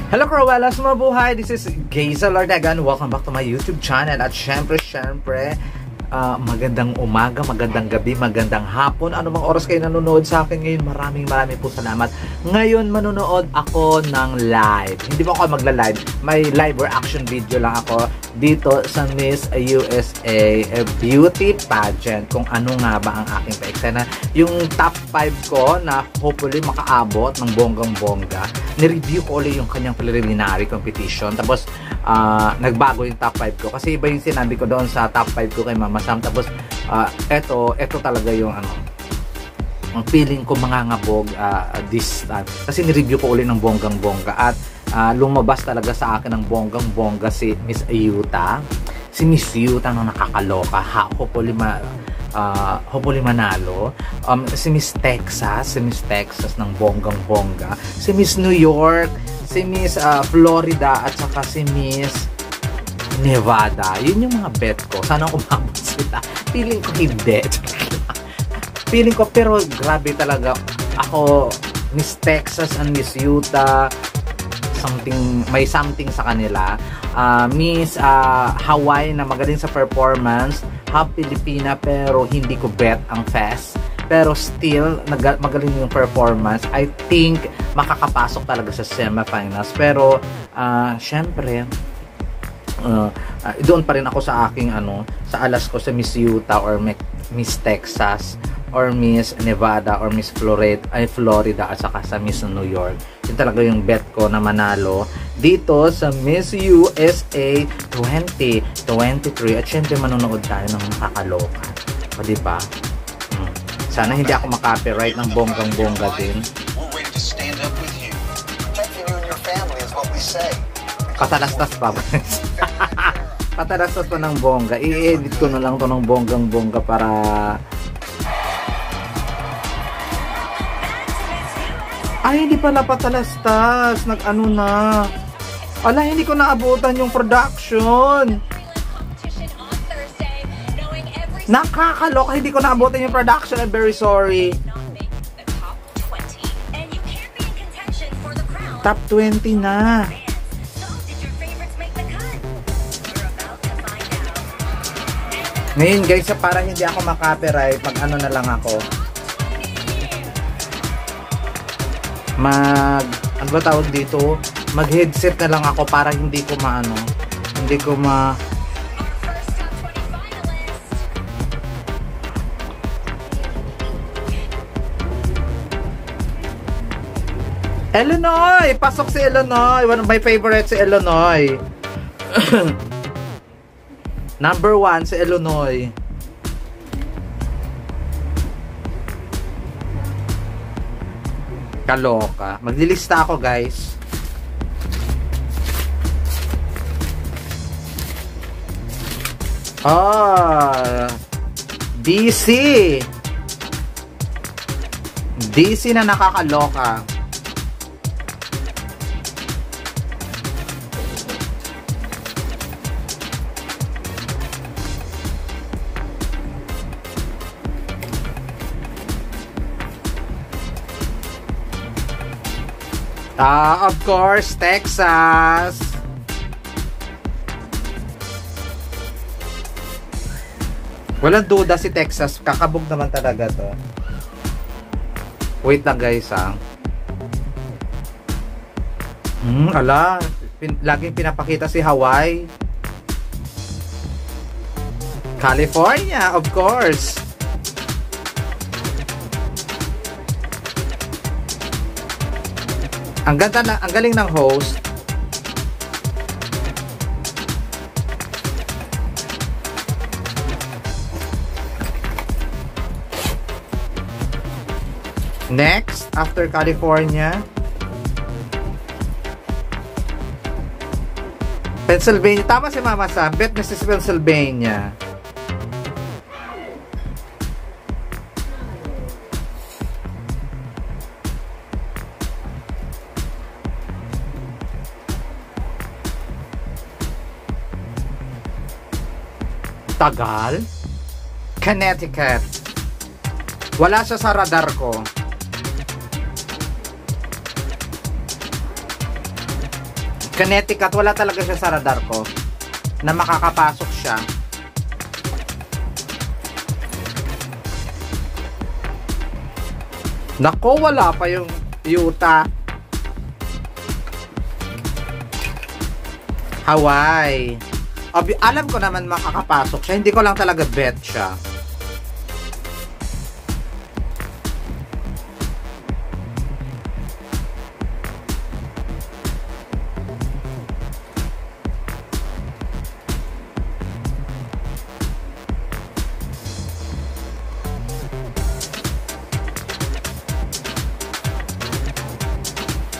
Hello Cruellas, mabuhay! This is Gayza Lardagan. Welcome back to my YouTube channel. At syempre, magandang umaga, magandang gabi, magandang hapon. Ano bang oras kayo nanonood sa akin ngayon? Maraming po salamat. Ngayon, manonood ako ng live. Hindi ba ako magla-live? May live reaction video lang ako dito sa Miss USA Beauty Pageant. Kung ano nga ba ang aking pa-eksena. Yung top 5 ko na hopefully makaabot ng bonggang-bongga. Nireview ko ulit yung kanyang preliminary competition. Tapos, nagbago yung top 5 ko. Kasi iba yung sinabi ko doon sa top 5 ko kay Mama Sam. Tapos, eto talaga yung ang feeling ko mangangabog this time. Kasi nireview ko ulit ng bonggang-bongga. At lumabas talaga sa akin ng bonggang-bongga si Miss Ayuta. Si Miss Ayuta na nakakaloka. Hopefully manalo. Si Miss Texas ng bonggang-bongga. Si Miss New York, si Miss Florida, at saka si Miss Nevada. Yun yung mga bet ko. Sana umabot sila. Feeling ko hindi. Feeling ko, pero grabe talaga. Ako, Miss Texas and Miss Utah, may something sa kanila. Miss Hawaii na magaling sa performance. Half Filipina pero hindi ko bet ang fest. Pero still, magaling yung performance. I think makakapasok talaga sa semifinals. Pero, syempre, doon pa rin ako sa aking sa alas ko sa Miss Utah or Miss Texas or Miss Nevada or Miss Florida at saka sa Miss New York. Yun talaga yung bet ko na manalo dito sa Miss USA 2023. At syempre manonood tayo ng nakakaloka. O diba? Sana hindi ako makapiright ng bonggang-bongga din. Katalastas pa ba? Katalastas pa ng bongga. I-edit ko na lang to ng bonggang-bongga para ay, hindi pala patalastas. Nag-ano na. Ala, hindi ko naabutan yung production. Nakakaloka. Hindi ko naabutan yung production. I'm very sorry. Top 20 na. Ngayon guys, para hindi ako makapiright, mag-ano na lang ako. Ano ba tawag dito? Mag-headset na lang ako para hindi ko Illinois! Pasok si Illinois! One of my favorite si Illinois. Number 1 si Illinois. Kaloka. Maglilista ako, guys. DC na nakakaloka. Of course, Texas. Walang duda si Texas. Kakabog naman talaga to. Wait lang guys laging pinapakita si Hawaii. California, of course. Ang galing ng host. Next, after California, Pennsylvania. Tama si Mama Sam. Bet na si Pennsylvania. Tagal? Connecticut. Wala siya sa radar ko. Connecticut, wala talaga siya sa radar ko na makakapasok siya. Nako, wala pa yung Utah. Hawaii. Alam ko naman makakapasok siya. Hindi ko lang talaga bet siya.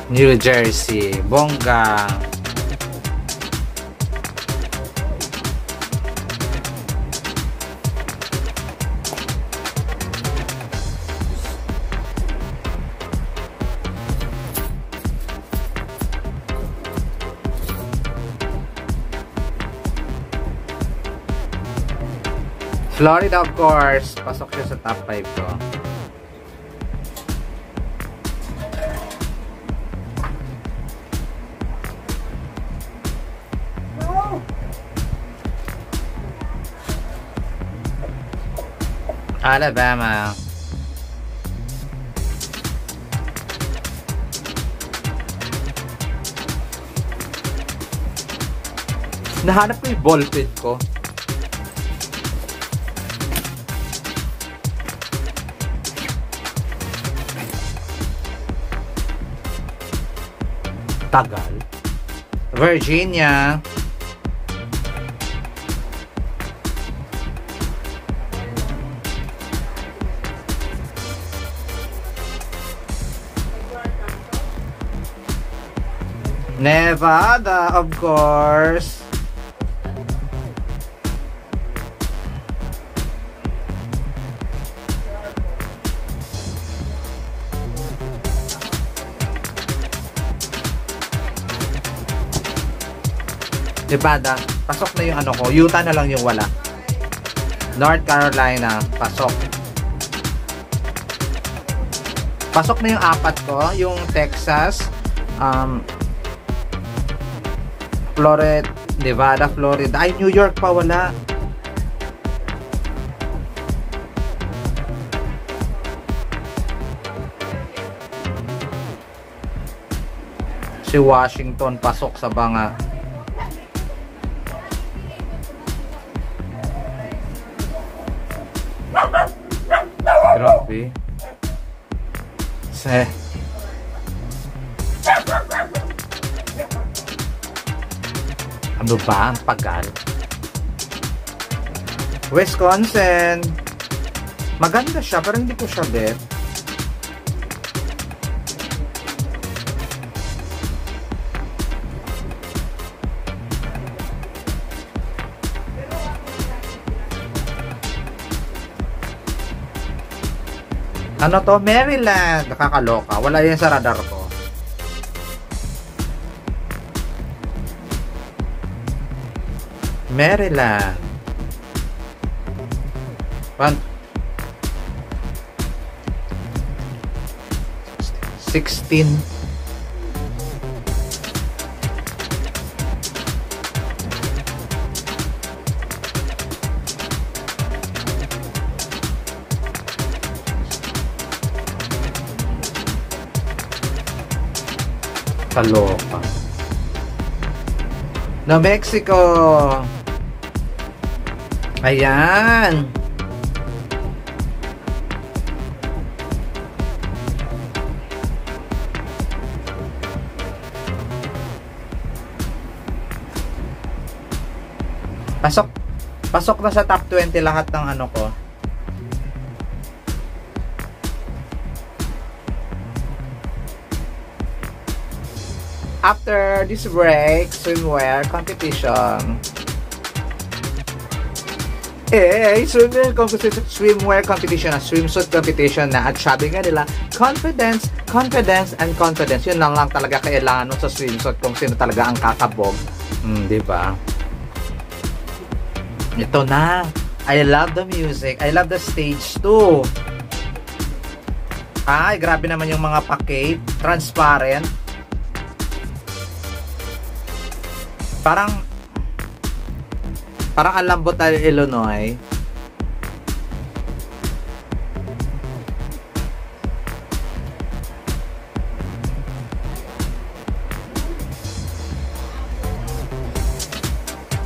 New Jersey, bongga. Florida, of course. Pasok siya sa top 5 ko. Alabama. Nahanap ko yung ballpen ko. Tagal. Virginia. Nevada, of course. Nevada, pasok na yung ano ko. Utah na lang yung wala. North Carolina, pasok. Pasok na yung apat ko. Yung Texas, Florida, Nevada, Florida. Ay, New York pa wala. Si Washington pasok sa banga. Grabe. Ano ba? Ang pagal. Wisconsin. Maganda siya, pero hindi ko siya bet. Ano to? Maryland. Nakakaloka. Wala yan sa radar ko. Maryland. 16. Kaloka. New Mexico. Ayan. Pasok na sa top 20 lahat ng ano ko. After this break, swimwear competition. Swimwear competition na, swimsuit competition na, at sabi nga nila, confidence, and confidence. Yun lang talaga kailangan sa swimsuit kung sino talaga ang kakabog. Diba? Ito na. I love the music. I love the stage too. Ay, grabe naman yung mga package. Transparent. Parang ang lambot ng Illinois.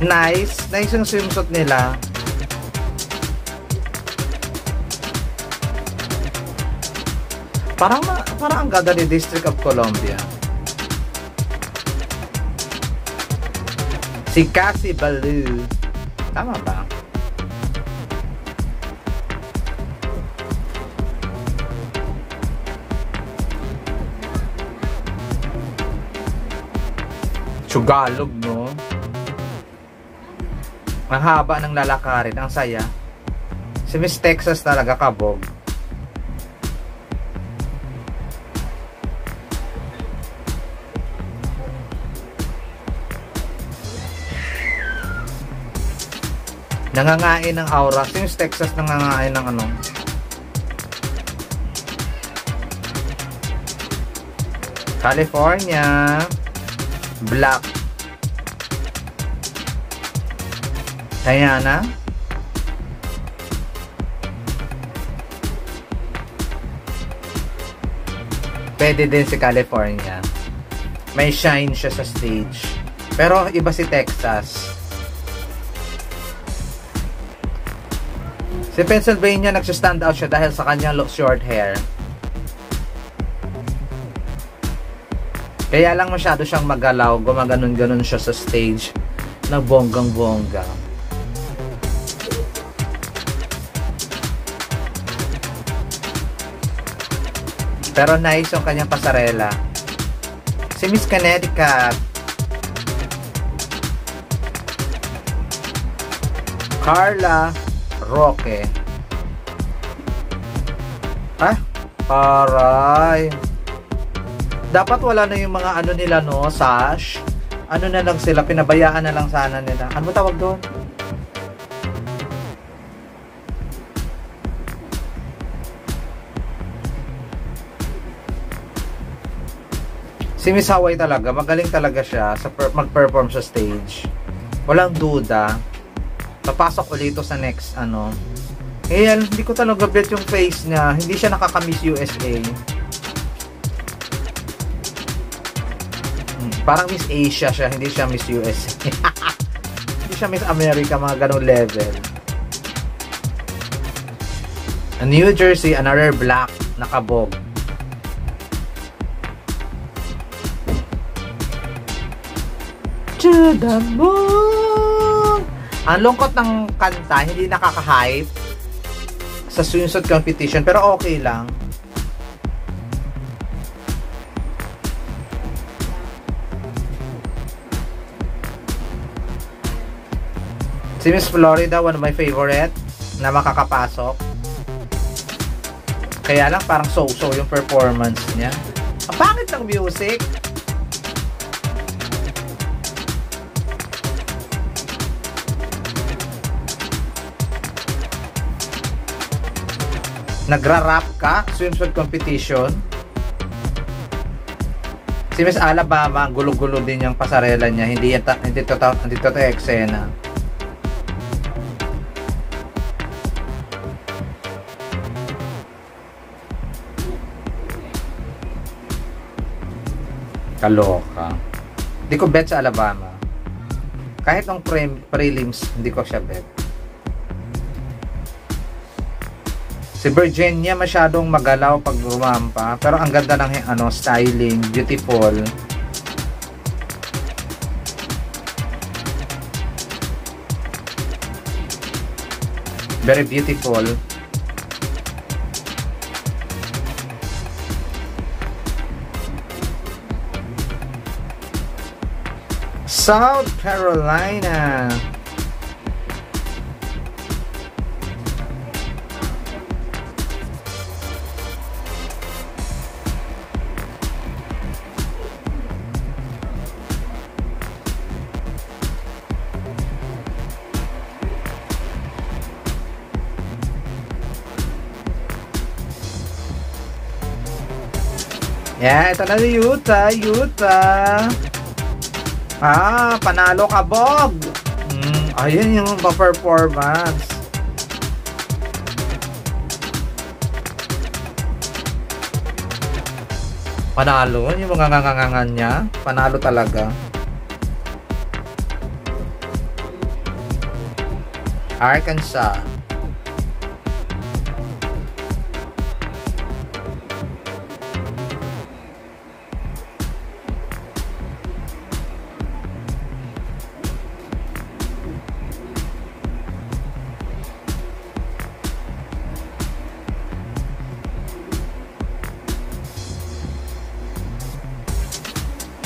Nice yung swimsuit nila. Parang ang ganda ni District of Columbia. Si Cassie Ballou. Tama ba? Sugalog, no? Ang haba ng lalakarin. Ang saya. Si Miss Texas talaga kabog. Nangangain ng aura. Si Miss Texas nangangain ng ano. California. Black. Diana. Pwede din si California. May shine siya sa stage. Pero iba si Texas. Si Pennsylvania nagsistand out siya dahil sa kanyang short hair. Kaya lang masyado siyang magalaw. Gumaganon-ganon siya sa stage. Na bonggang-bongga. Pero nice yung kanyang pasarela. Si Miss Connecticut. Carla Roque. Ah, paray. Dapat wala na yung mga ano nila, no? Sash. Ano na lang sila, pinabayaan na lang sana nila. Ano tawag doon? Si Miss Hawaii talaga, magaling talaga siya sa mag-perform sa stage. Walang duda. Papasok ulit ito sa next ano. Ayan, hindi ko talaga bet yung face niya. Hindi siya nakaka-Miss USA. Parang Miss Asia siya, hindi siya Miss USA. Hindi siya Miss America, mga ganong level. New Jersey, another black, nakabog. To the moon. Ang lungkot ng kanta, hindi nakaka-hype sa swimsuit competition, pero okay lang. Si Miss Florida, one of my favorite na makakapasok. Kaya lang parang so-so yung performance niya. Ang pangit ng music. Nagra-rap ka, swimsuit competition. Si Miss Alabama, gulo-gulo din yung pasarela niya. Hindi to eksena. Kaloka. Hindi ko bet sa Alabama. Kahit nung prelims, hindi ko siya bet. Si Virginia masyadong magalaw pag rumampa, pero ang ganda ng ano, styling, beautiful. Very beautiful. South Carolina. Yeah, ito na Utah. Panalo ka, Bog! Ayun yung performance. Panalo. Yung mga ngangangangan niya. Panalo talaga. Arkansas.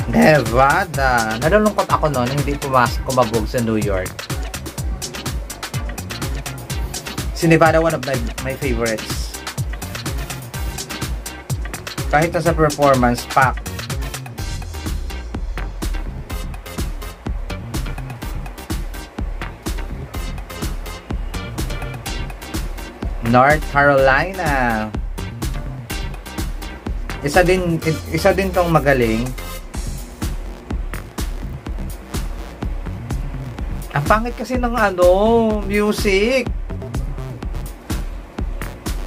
Nevada. Nalulungkot ako noon, hindi kumabog sa New York. Si Nevada, one of my favorites. Kahit na sa performance, pack. North Carolina. Isa din tong magaling. Ang pangit kasi ng music.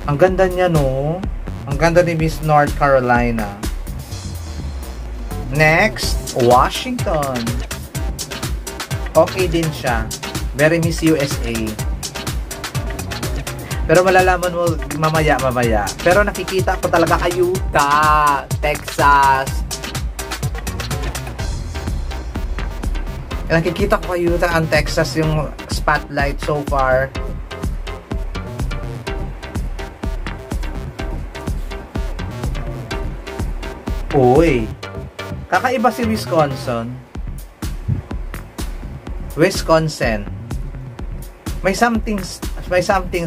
Ang ganda niya, no? Ang ganda ni Miss North Carolina. Next, Washington. Okay din siya. Very Miss USA. Pero malalaman mo mamaya. Pero nakikita ko talaga kay Utah, Texas. Nakikita ko kay Utah and Texas yung spotlight so far. Uy, kakaiba si Wisconsin. May something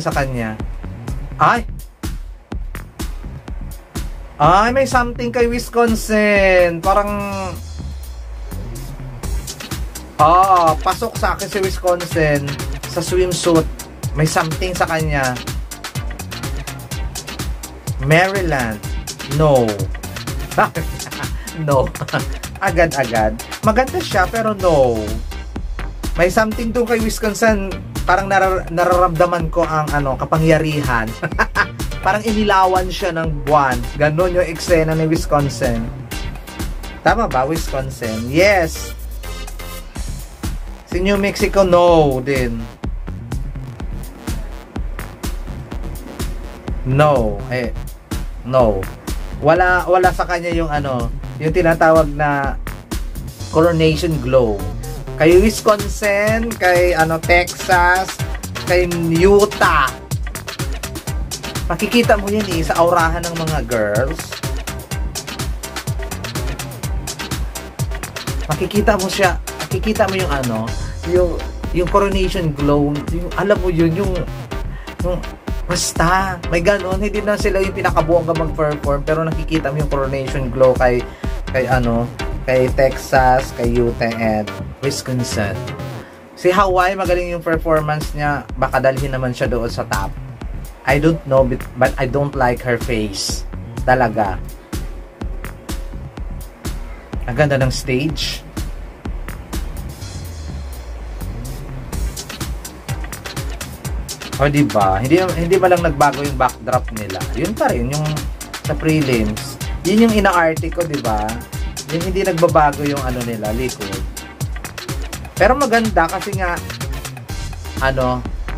sa kanya. Ay, may something kay Wisconsin. Parang pasok sa akin si Wisconsin sa swimsuit. May something sa kanya. Maryland. No. No. Agad-agad. Maganda siya pero no. May something doon kay Wisconsin. Parang nararamdaman ko ang kapangyarihan. Parang inilawan siya ng buwan. Ganon yung eksena ni Wisconsin. Tama ba? Wisconsin. Yes. Si New Mexico, no din. No. No. Wala sa kanya yung yung tinatawag na coronation glow. Kay Wisconsin, kay Texas, kay Utah. Makikita mo yan sa aurahan ng mga girls. Makikita mo yung yung coronation glow, yung alam mo yun, yung basta, may ganon, hindi na sila yung pinakabuongga mag-perform, pero nakikita mo yung coronation glow kay Texas, kay Utah, and Wisconsin. Si Hawaii, magaling yung performance niya, baka dalhin naman siya doon sa top. I don't know, but I don't like her face. Talaga. Ang ganda ng stage. O diba? Hindi ba lang nagbago yung backdrop nila? Yun pa rin yung sa prelims. Yun yung ina-arte ko, diba? Yung hindi nagbabago yung nila, likod. Pero maganda kasi nga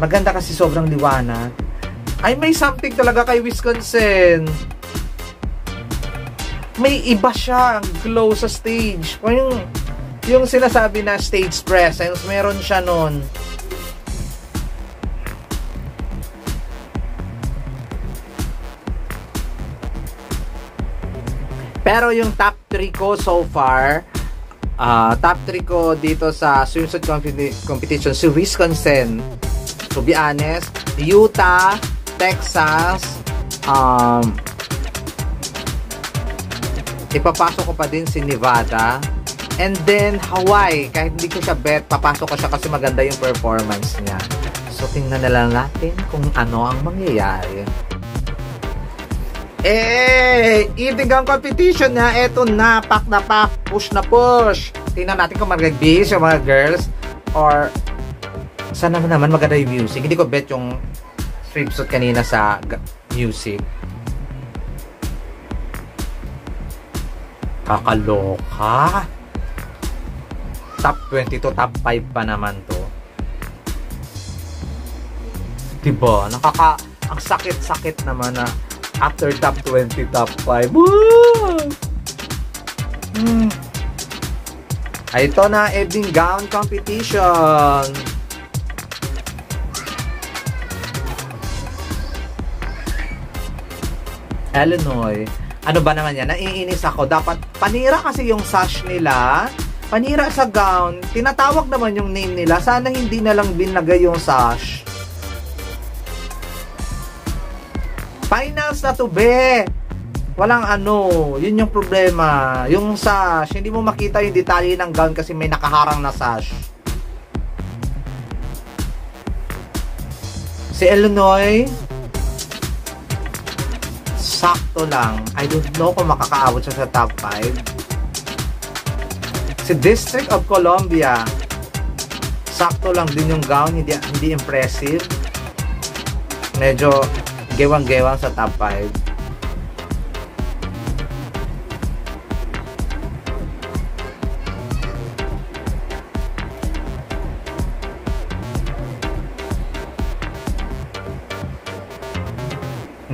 maganda kasi sobrang liwanag. Ay, may something talaga kay Wisconsin. May iba siya, glow sa stage. Yung sinasabi na stage presence, meron siya nun. Pero yung top 3 ko so far, top 3 ko dito sa swimsuit competition, si Wisconsin, to be honest, Utah, Texas, ipapasok ko pa din si Nevada, and then Hawaii. Kahit hindi ko siya bet, papasok ko siya kasi maganda yung performance niya. So tingnan na lang natin kung ano ang mangyayari. Ibig ang competition na, eto na, pack na pack, push na push. tingnan natin kung mag-base yung mga girls or sana naman maganda yung music. Hindi ko bet yung swimsuit kanina sa music. Kakaloka. Top 20 to, top 5 pa naman to. Diba? Ang sakit-sakit naman na after top 20, top 5. Woo! Ito na, evening gown competition. Illinois. Ano ba naman yan? Naiinis ako. Dapat panira kasi yung sash nila. Panira sa gown. Tinatawag naman yung name nila. Sana hindi na lang binagay yung sash. Finals na to, be. Walang ano. Yun yung problema. Yung sash. Hindi mo makita yung detalye ng gown kasi may nakaharang na sash. Si Illinois, sakto lang. I don't know kung makakaabot siya sa top 5. Si District of Columbia, sakto lang din yung gown. Hindi impressive. Medyo gewang-gewang sa top 5.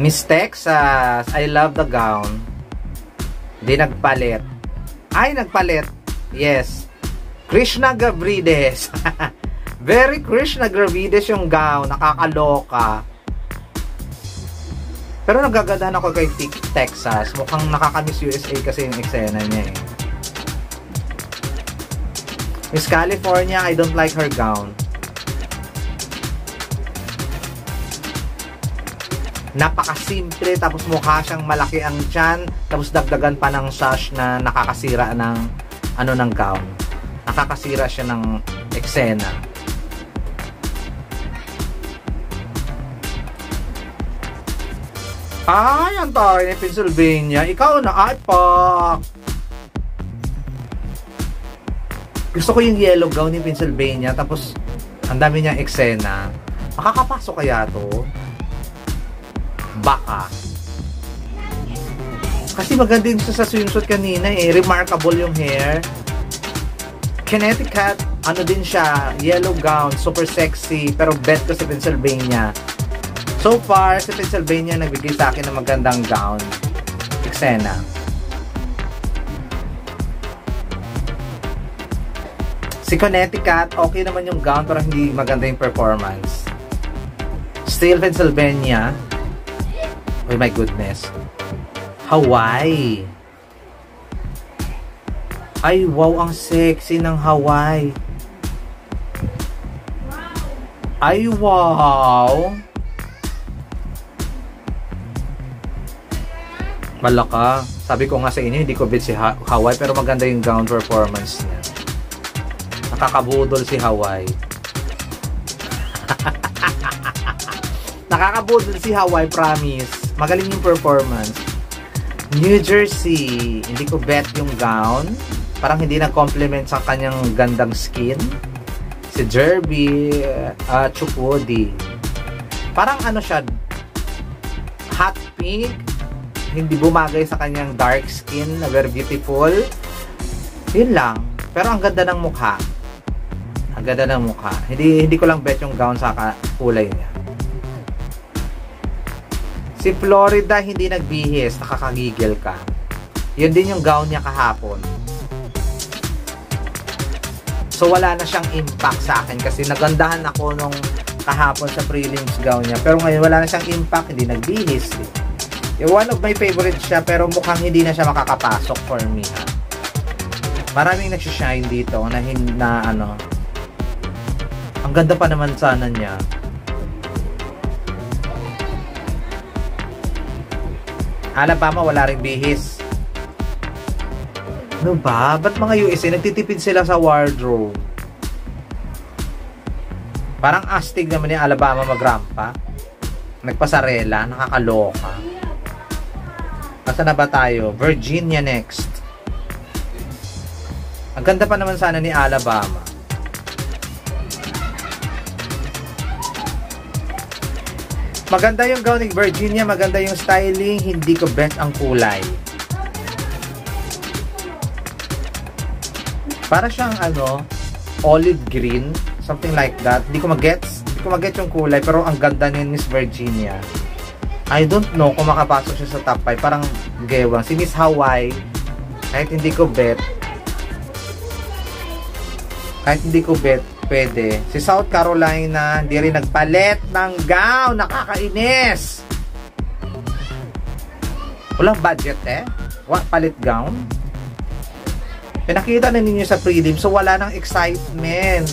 Miss Texas, I love the gown. Di nagpalit. Ay, nagpalit. Yes. Krishna Gavrides. Very Krishna Gavrides yung gown. Nakakaloka. Pero nagagandahan ako kay Texas. Mukhang nakaka-Miss USA kasi yung eksena niya eh. Miss California, I don't like her gown. Napakasimple, tapos mukha siyang malaki ang tiyan, tapos dagdagan pa ng sash na nakakasira ng ng gown. Nakakasira siya ng eksena. Ay, ang taray ni Pennsylvania. Ikaw na, ay pak! Gusto ko yung yellow gown ni Pennsylvania, tapos ang dami niyang eksena. Makakapasok kaya to? Baka. Kasi maganda din siya sa swimsuit kanina eh. Remarkable yung hair. Connecticut, ano din siya, yellow gown, super sexy, pero bet ko si Pennsylvania. So far, si Pennsylvania nagbigay sa akin ng magandang gown. Eksena. Si Connecticut, okay naman yung gown, pero hindi maganda yung performance. Still Pennsylvania. Oh my goodness. Hawaii. Ay, wow, ang sexy ng Hawaii. Ay, wow. Malaka. Sabi ko nga sa inyo, hindi ko bet si Hawaii, pero maganda yung gown performance niya. Nakakabudol si Hawaii. Nakakabudol si Hawaii, promise. Magaling yung performance. New Jersey, hindi ko bet yung gown. Parang hindi nag-complement sa kanyang gandang skin. Si Derby Chukudi. Parang ano siya, hot pink. Hindi bumagay sa kanyang dark skin na very beautiful. Yun lang. Pero ang ganda ng mukha. Ang ganda ng mukha. Hindi ko lang bet yung gown sa kulay niya. Si Florida, hindi nagbihis. Nakakagigil ka. Yun din yung gown niya kahapon. So, wala na siyang impact sa akin kasi nagandahan ako nung kahapon sa prelims gown niya. Pero ngayon, wala na siyang impact. Hindi nagbihis. One of my favorite siya, pero mukhang hindi na siya makakapasok for me. Ha? Maraming nagsishine dito na ano. Ang ganda pa naman sana niya. Alabama, wala ring bihis. Ano ba? Ba't mga USA nagtitipid sila sa wardrobe? Parang astig naman yung Alabama magrampa. Nagpasarela, nakakaloka. Basta na ba tayo? Virginia next. Ang ganda pa naman sana ni Alabama. Maganda yung gown ni Virginia, maganda yung styling, hindi ko bet ang kulay. Para siyang olive green, something like that. Hindi ko mag-gets yung kulay, pero ang ganda ni Miss Virginia. I don't know kung makapasok siya sa top 5, parang gewang. Si Miss Hawaii, kahit hindi ko bet, pwede. Si South Carolina, hindi rin nagpalit ng gown. Nakakainis. Walang budget palit gown. Pinakita na ninyo sa prelim, so wala nang excitement.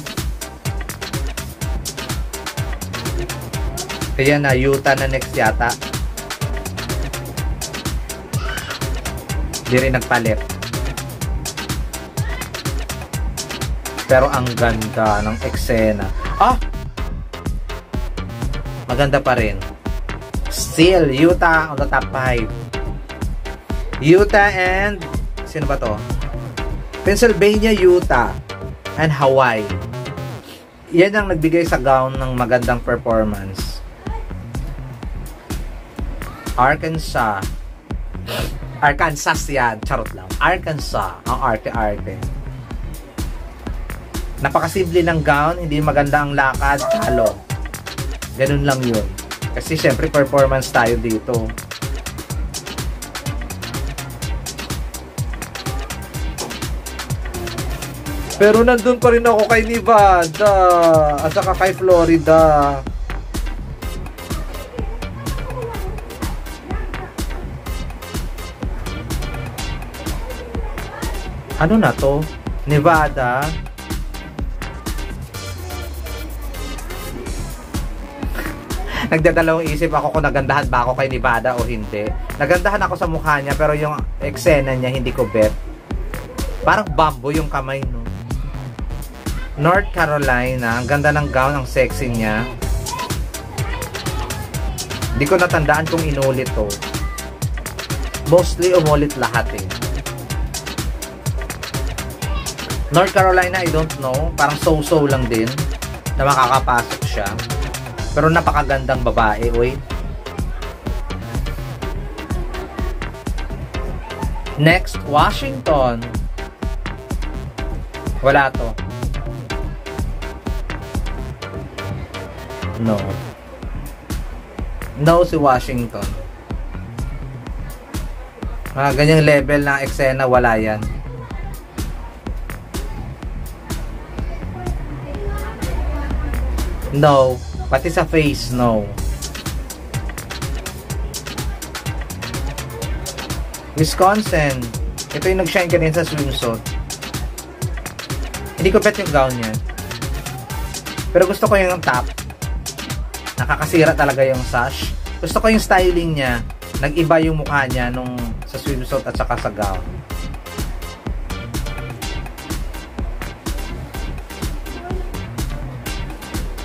Kaya na, Utah na next yata. Hindi rin nagpalit. Pero ang ganda ng eksena. Maganda pa rin. Still, Utah on the top 5. Utah and sino ba to? Pennsylvania, Utah and Hawaii. Yan ang nagbigay sa gown ng magandang performance. Arkansas yan. Charot lang. Arkansas. Ang arte-arte. Napakasimple ng gown, hindi maganda ang lakad, talo. Ganun lang yun. Kasi syempre performance tayo dito. Pero nandun pa rin ako kay Nevada at saka kay Florida. Ano na to? Nevada. Nagdadalawang isip ako kung nagandahan ba ako kay Nevada o hindi. Nagandahan ako sa mukha niya, pero yung eksena niya hindi ko bet. Parang bamboo yung kamay, no? North Carolina, ang ganda ng gown, ang sexy niya. Hindi ko natandaan kung inulit to. Mostly umulit lahat North Carolina, I don't know. Parang so-so lang din na makakapasok siya. Pero napakagandang babae. Wait. Next, Washington. Wala to. No. No si Washington. Ganyang level na eksena, wala yan. No. Pati sa face, no. Wisconsin. Ito yung nag-shine kanina sa swimsuit. Hindi ko bet yung gown niya. Pero gusto ko yung top. Nakakasira talaga yung sash. Gusto ko yung styling niya. Nag-iba yung mukha niya nung sa swimsuit at saka sa gown.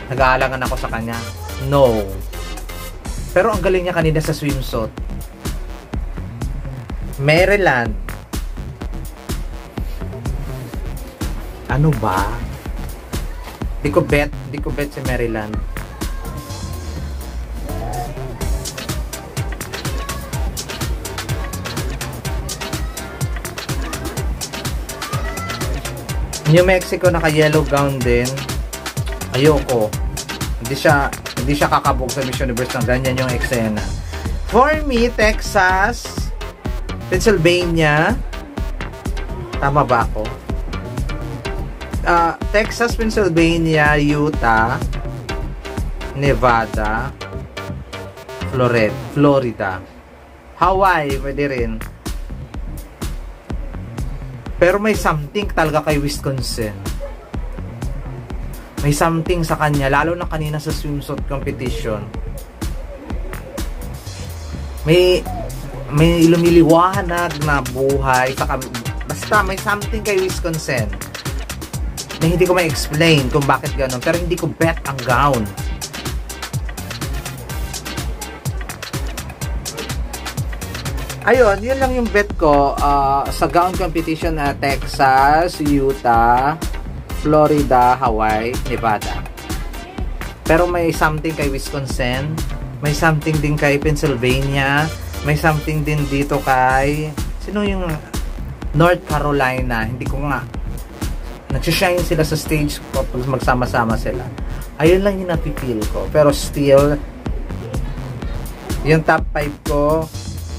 Nag-aalangan ako sa kanya. No. Pero ang galing niya kanina sa swimsuit. Maryland. Ano ba? Di ko bet si Maryland. New Mexico, naka-yellow gown din. Ayoko. Hindi siya kakabog sa Miss Universe ng ganyan yung eksena. For me, Texas, Pennsylvania. Tama ba ako? Texas, Pennsylvania, Utah, Nevada, Florida. Hawaii, pwede rin. Pero may something talaga kay Wisconsin. May something sa kanya, lalo na kanina sa swimsuit competition. May lumiliwanag na buhay. Basta may something kay Wisconsin na hindi ko ma-explain kung bakit gano'n. Pero hindi ko bet ang gown. Ayun, yun lang yung bet ko sa gown competition na Texas, Utah, Florida, Hawaii, Nevada. Pero may something kay Wisconsin, may something din kay Pennsylvania, may something din dito kay sino yung North Carolina. Hindi ko nga nagsishine sila sa stage kapag magsama-sama sila. Ayun lang yung napipil ko. Pero still, yung top 5 ko,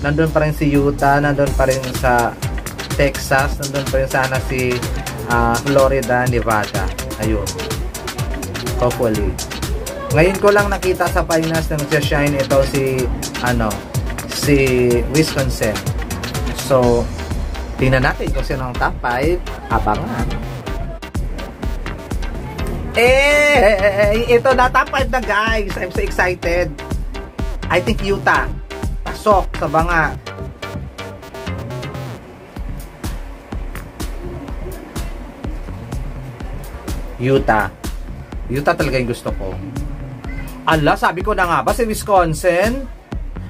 nandun pa rin si Utah, nandun pa rin sa Texas, nandun pa rin sana si Florida, Nevada. Ayun. Hopefully. Ngayon ko lang nakita sa finals na nagsashine ito si Wisconsin. So, tingnan natin kung sino ang top 5. Abangan. Ito na top 5 na guys. I'm so excited. I think Utah. Pasok sa banga. Utah talaga yung gusto ko. Ala, sabi ko na nga ba si Wisconsin?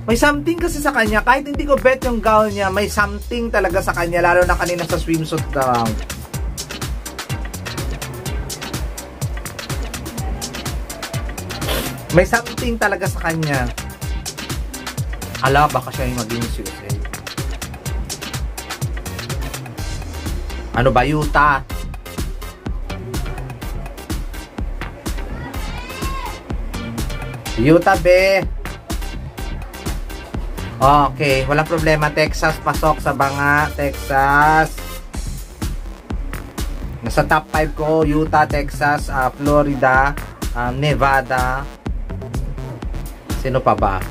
May something kasi sa kanya. Kahit hindi ko bet yung gown niya, may something talaga sa kanya. Lalo na kanina sa swimsuit gown. May something talaga sa kanya. Ala, baka siya yung maging USA. Ano ba, Utah? Utah, be. Okay, walang problema. Texas, pasok sa banga. Texas. Nasa top 5 ko. Utah, Texas, Florida, Nevada. Sino pa ba?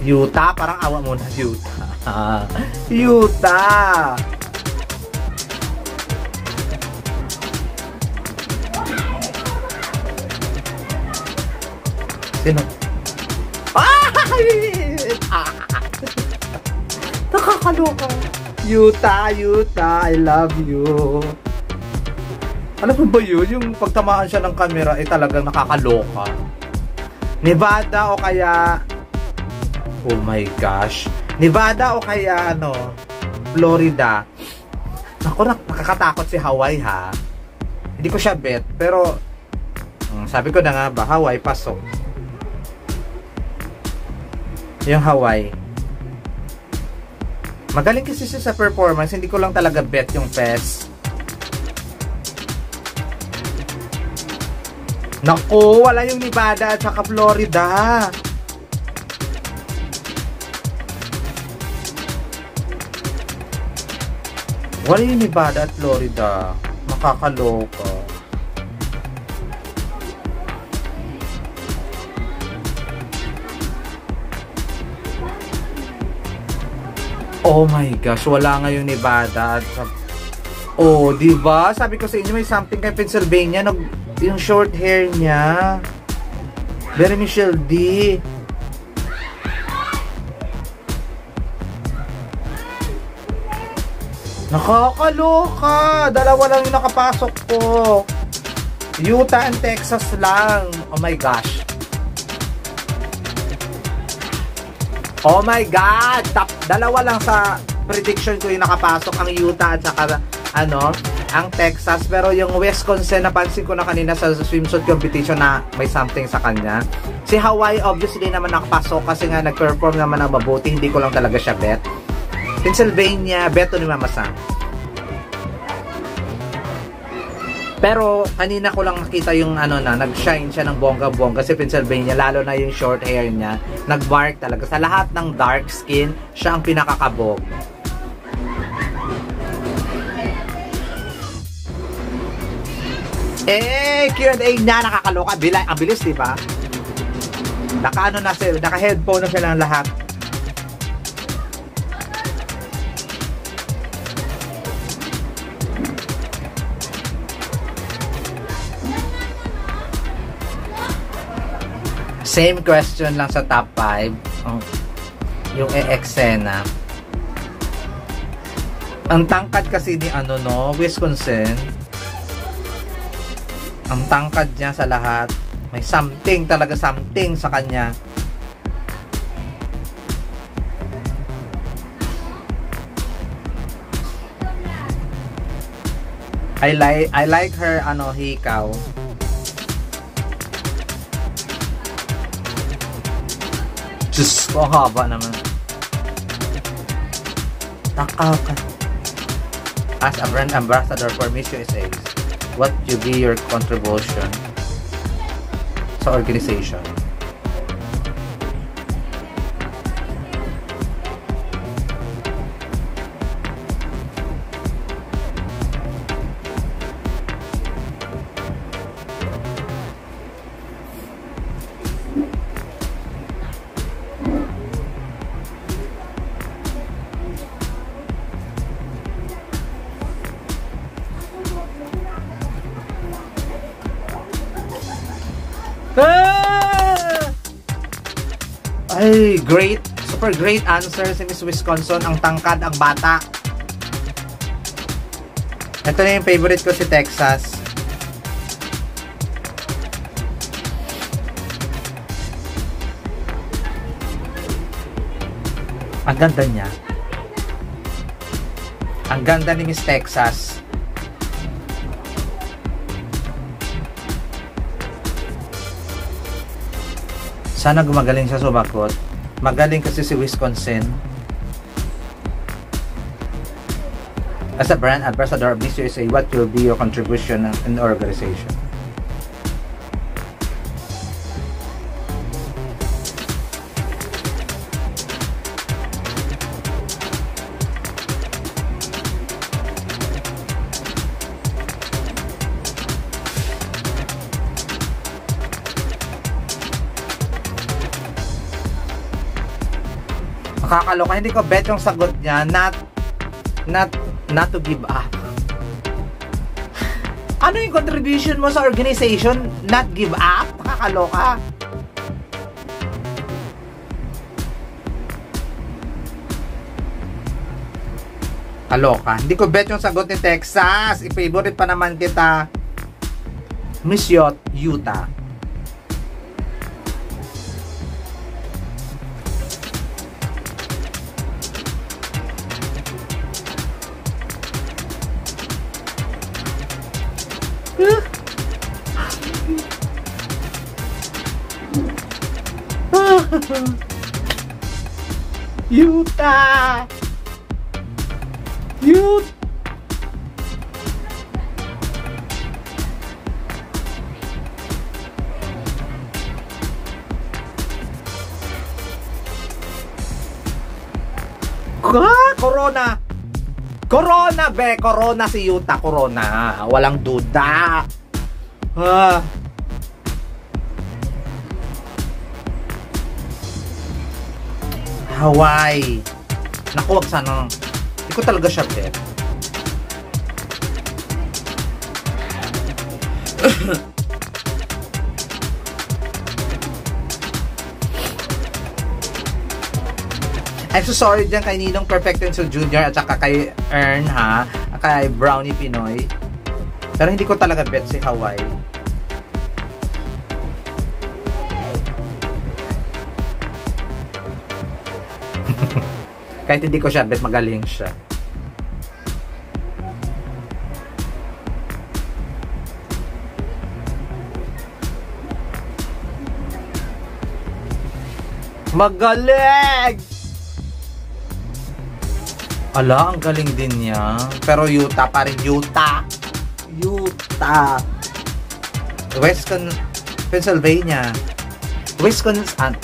Utah, parang awa mo na. Utah. Utah. Sino? Nakakaloka. Utah, I love you. Ano ba yun? Yung pagtamaan siya ng camera talagang nakakaloka. Nevada o kaya oh my gosh. Nevada o kaya Florida. Naku, nakakatakot si Hawaii ha. Hindi ko siya bet pero sabi ko na nga ba, Hawaii pasok. Yung Hawaii. Magaling kasi siya sa performance. Hindi ko lang talaga bet yung PES. Naku, wala yung Nevada at saka Florida. Wala yung Nevada at Florida. Nakakaloka. Oh my gosh, wala nga yung Nevada. Oh, di ba? Sabi ko sa inyo may something kay Pennsylvania, yung short hair niya. Very Michelle D. Nakakaloka. Dalawa lang yung nakapasok ko. Utah and Texas lang. Oh my gosh. Oh my God! Dalawa lang sa prediction ko yung nakapasok, ang Utah at saka ang Texas. Pero yung Wisconsin, napansin ko na kanina sa swimsuit competition na may something sa kanya. Si Hawaii obviously naman nakapasok kasi nga nag-perform naman ng mabuti. Hindi ko lang talaga siya bet. Pennsylvania, beto ni Mama Sam. Pero kanina ko lang nakita yung nag-shine siya ng bongga-bongga si Pennsylvania, lalo na yung short hair niya. Nag-bark talaga. Sa lahat ng dark skin, siya ang pinakakabog. Q&A na nakakaloka. Ang bilis, di ba? Naka-headphone na sila ng lahat. Same question lang sa top 5. Yung eksena. Ang tangkad kasi ni Wisconsin. Ang tangkad niya sa lahat. May something sa kanya. I like her ano hikaw. Diyos ko, haba naman. Nakaka. As a brand ambassador for Miss USA, what will be your contribution sa organization? Ay, great. Super great answer si Miss Wisconsin. Ang tangkad, ang bata. Ito na yung favorite ko si Texas. Ang ganda niya. Ang ganda ni Miss Texas. Sana gumagaling siya sumagot. Magaling kasi si Wisconsin. As a brand ambassador of Miss USA, what will be your contribution in the organization? Nakakaloka, hindi ko bet yung sagot niya. Not to give up. Ano yung contribution mo sa organization? Not give up? Nakakaloka. Kaloka. Hindi ko bet yung sagot ni Texas. I-favorite pa naman kita. Miss Utah. Utah. Corona be, Corona si Utah, Corona. Walang duda. Hawaii. Naku, wag sana. Hindi ko talaga siya bet. I'm so sorry dyan kay Ninong Perfectenso Jr. at saka kay Ern ha. Kay Brownie Pinoy. Pero hindi ko talaga bet si Hawaii. Kahit hindi ko siya bet, magaling siya. Magaling! Ala, ang galing din niya. Pero Utah pa rin. Utah. Western Pennsylvania. Wisconsin.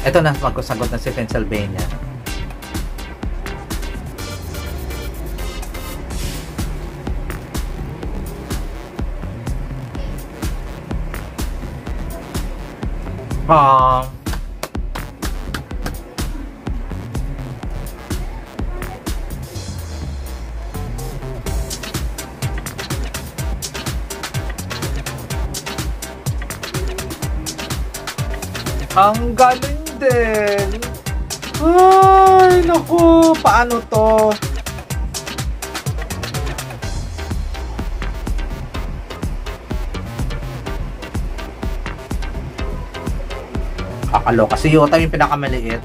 Ito na, magsagot na si Pennsylvania. Ang galing din. Ay, naku, paano to? Kakaloka. Si Utah yung pinakamaliit.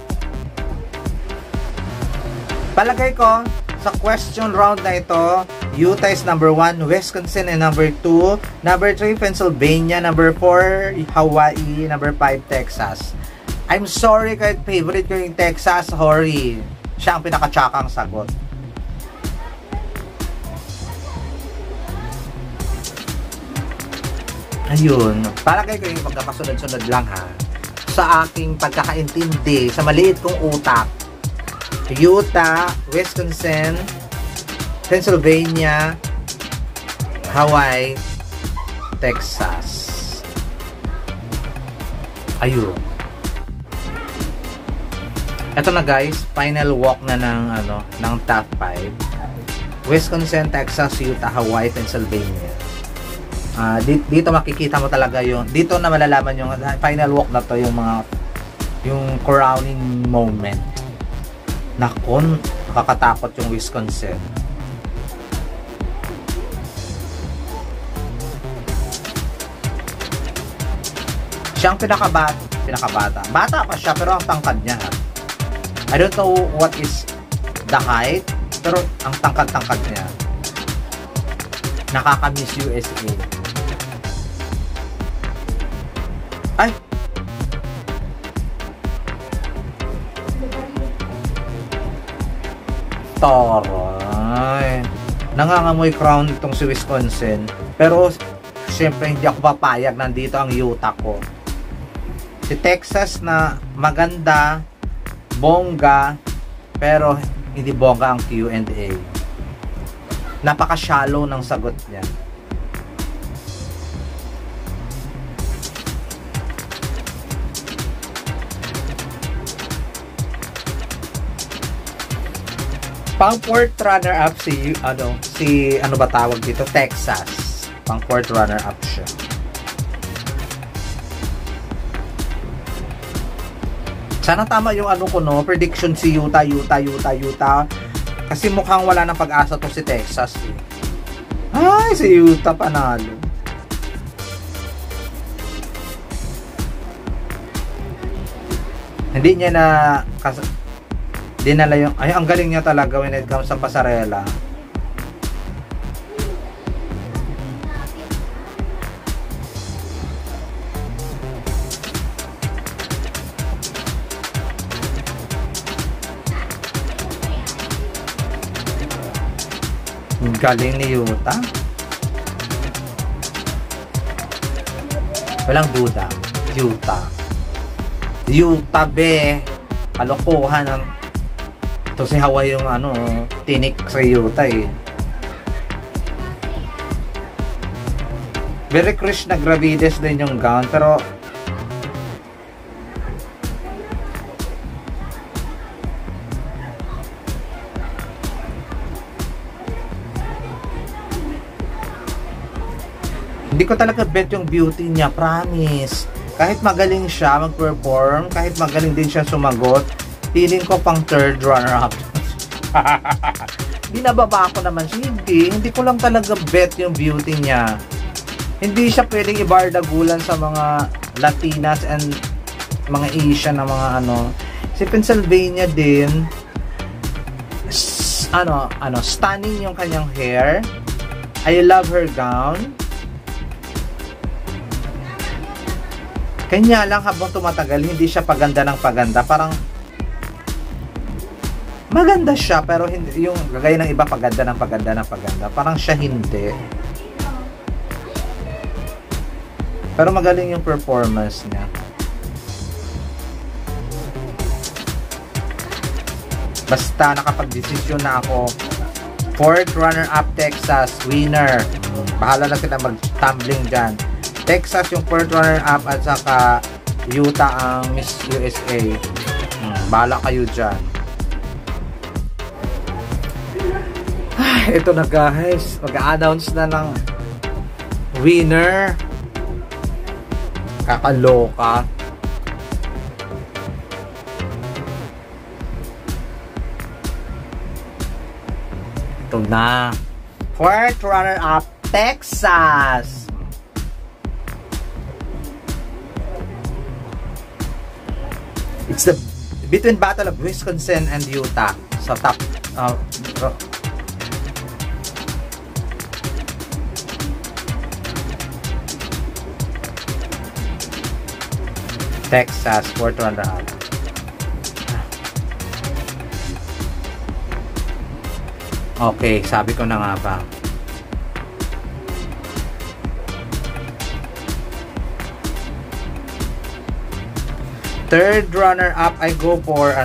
Palagay ko, sa question round na ito, Utah is number 1, Wisconsin is number 2, number 3, Pennsylvania, number 4, Hawaii, number 5, Texas. I'm sorry kahit favorite ko yung Texas, sorry. Siya ang pinaka-tsakang sagot. Ayun, palagay ko yung magkakasunod-sunod lang ha. Sa aking pagkakaintindi, sa maliit kong utak, Utah, Wisconsin, Pennsylvania, Hawaii, Texas. Ayun. Ito na guys, final walk na ng top 5. Wisconsin, Texas, Utah, Hawaii, Pennsylvania. Dito makikita mo talaga dito na malalaman yung final walk na to, yung crowning moment. Nakon, nakakatakot yung Wisconsin. Siyang pinakabata. Bata pa siya pero ang tangkad niya. I don't know what is the height, pero ang tangkad-tangkad niya. Nakaka-miss USA. Ay! Taray! Nangangamoy crown itong si Wisconsin. Pero, siyempre hindi ako papayag. Nandito ang Utah ko. Si Texas na maganda, bongga, pero hindi bongga ang Q&A. Napaka-shallow ng sagot niya. Pang fourth runner-up si ano ba tawag dito? Texas. Pang fourth runner-up siya. Sana tama yung ko prediction si Utah. Kasi mukhang wala ng pag-asa to si Texas. Ay, si Utah panalo. Hindi niya na dinala yung, ay, ang galing niya talaga when it comes sa pasarela. Ang galing ni Utah. Walang duda. Utah be. Kalokohan ng ito si Hawaii yung tinik sa Utah eh. Very Krishna Gravides din yung gown, pero hindi ko talaga bet yung beauty niya, promise. Kahit magaling siya mag-perform, kahit magaling din siya sumagot, feeling ko pang third runner-up. Binababa ko naman siya. Hindi ko lang talaga bet yung beauty niya. Hindi siya pwedeng ibardagulan sa mga Latinas and mga Asian na mga Si Pennsylvania din, stunning yung kanyang hair. I love her gown. Kanya lang habang tumatagal, hindi siya paganda ng paganda. Parang maganda siya, pero hindi yung gagaya ng iba paganda ng paganda. Parang siya hindi. Pero magaling yung performance niya. Basta nakapag-desisyon na ako. Fourth runner-up Texas, winner. Bahala na sila mag-tumbling dyan. Texas yung fourth runner-up at saka Utah ang Miss USA. Bahala kayo dyan. Ito na guys, mag-a-announce na ng winner. Kakaloka. Ito na. Fourth runner-up, Texas. It's the between Battle of Wisconsin and Utah. So top Texas, fourth runner-up. Okay, sabi ko na nga ba. Third runner-up, I go for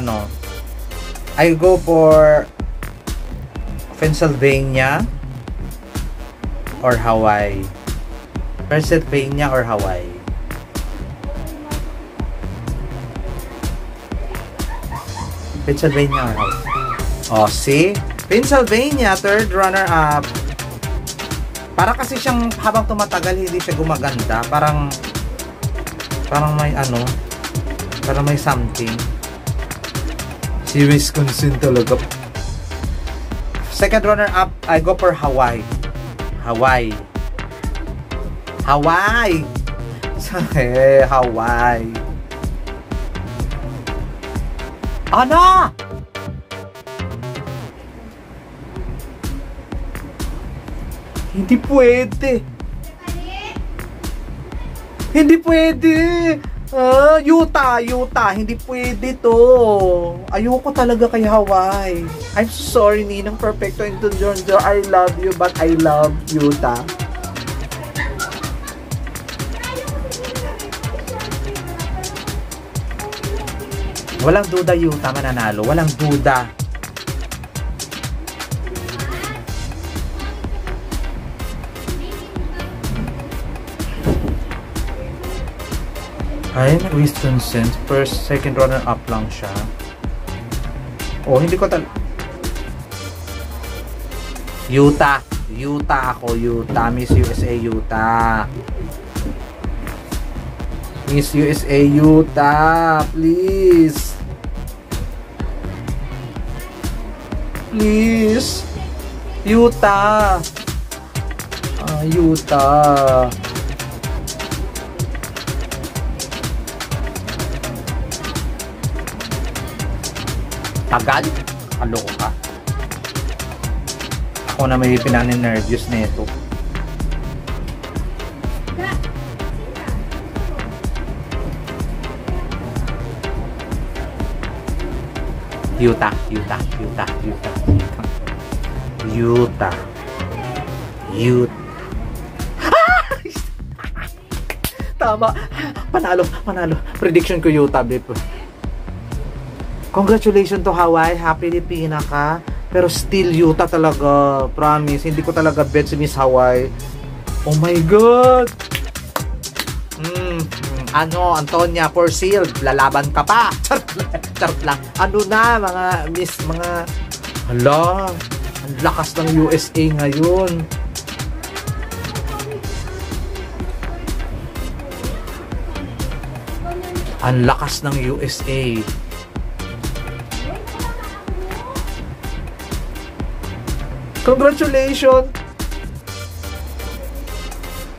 Pennsylvania or Hawaii. Pennsylvania or Hawaii. Pennsylvania or Hawaii. Oh, see? Pennsylvania, third runner-up. Para kasi siyang habang tumatagal, hindi siya gumaganda. Parang may parang may something. Si Wisconsin talaga. Second runner-up, I go for Hawaii. Hawaii. Hawaii! Hawaii. Ano? Hindi pwede. Hindi pwede. Utah. Hindi pwede to. Ayoko talaga kay Hawaii. I'm so sorry, Ninang Perfecto and Jonjo. I love you, but I love Utah. Walang duda, Utah mananalo. Walang duda. Ay, Wisconsin. First, second runner-up lang siya. Oh, hindi ko Utah. Utah ako. Utah. Miss USA, Utah. Miss USA, Utah. Please. Please. Utah. Utah. Tagal? Kaloko ka. Ako na may pinanin-nervous na ito. Utah. Tama. Panalo. Prediction ko Utah, babe. Congratulations to Hawaii. Happy Pilipina ka. Pero still Utah talaga. Promise. Hindi ko talaga bet si Miss Hawaii. Oh my God. Antonia Porcil, lalaban ka pa. Charot lang. Ano na, hala, ang lakas ng USA ngayon. Ang lakas ng USA. Congratulations.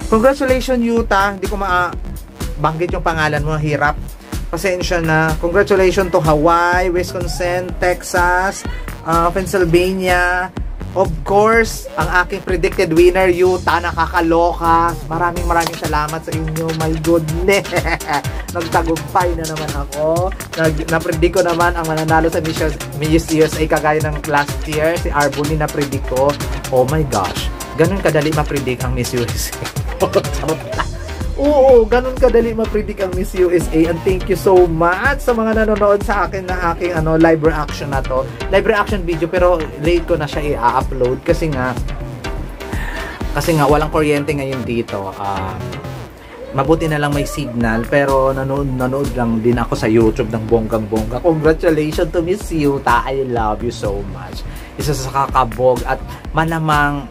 Congratulations, Utah. Hindi ko banggit yung pangalan mo, hirap. Pasensya na. Congratulations to Hawaii, Wisconsin, Texas, Pennsylvania. Of course, ang aking predicted winner, Utah. Nakakaloka. Maraming salamat sa inyo. My goodness. Nagtagumpay na naman ako. Na-predict ko naman ang mananalo sa Miss USA kagaya ng last year. Si Arboni na-predict ko. Oh my gosh. Ganun kadali ma-predict ang Miss USA. Oo, ganun kadali ma-predict ang Miss USA. And thank you so much sa mga nanonood sa akin na aking live reaction na to. Live reaction video, pero late ko na siya i-upload kasi nga walang kuryente ngayon dito. Mabuti na lang may signal, pero nanood lang din ako sa YouTube ng bonggang-bongga. Congratulations to Miss Utah. I love you so much. Isa sa kakabog at malamang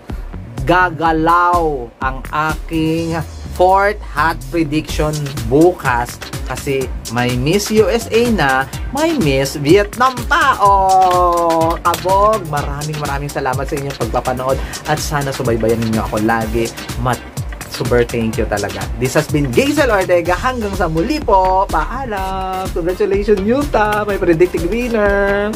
gagalaw ang aking fourth hot prediction bukas kasi may Miss USA na, may Miss Vietnam pa. Oh, kabog, maraming salamat sa inyong pagpapanood at sana subaybayan ninyo ako lagi. super thank you talaga. This has been Gazel Ortega. Hanggang sa muli po. Paalam. Congratulations, Yuta. May predicting winner.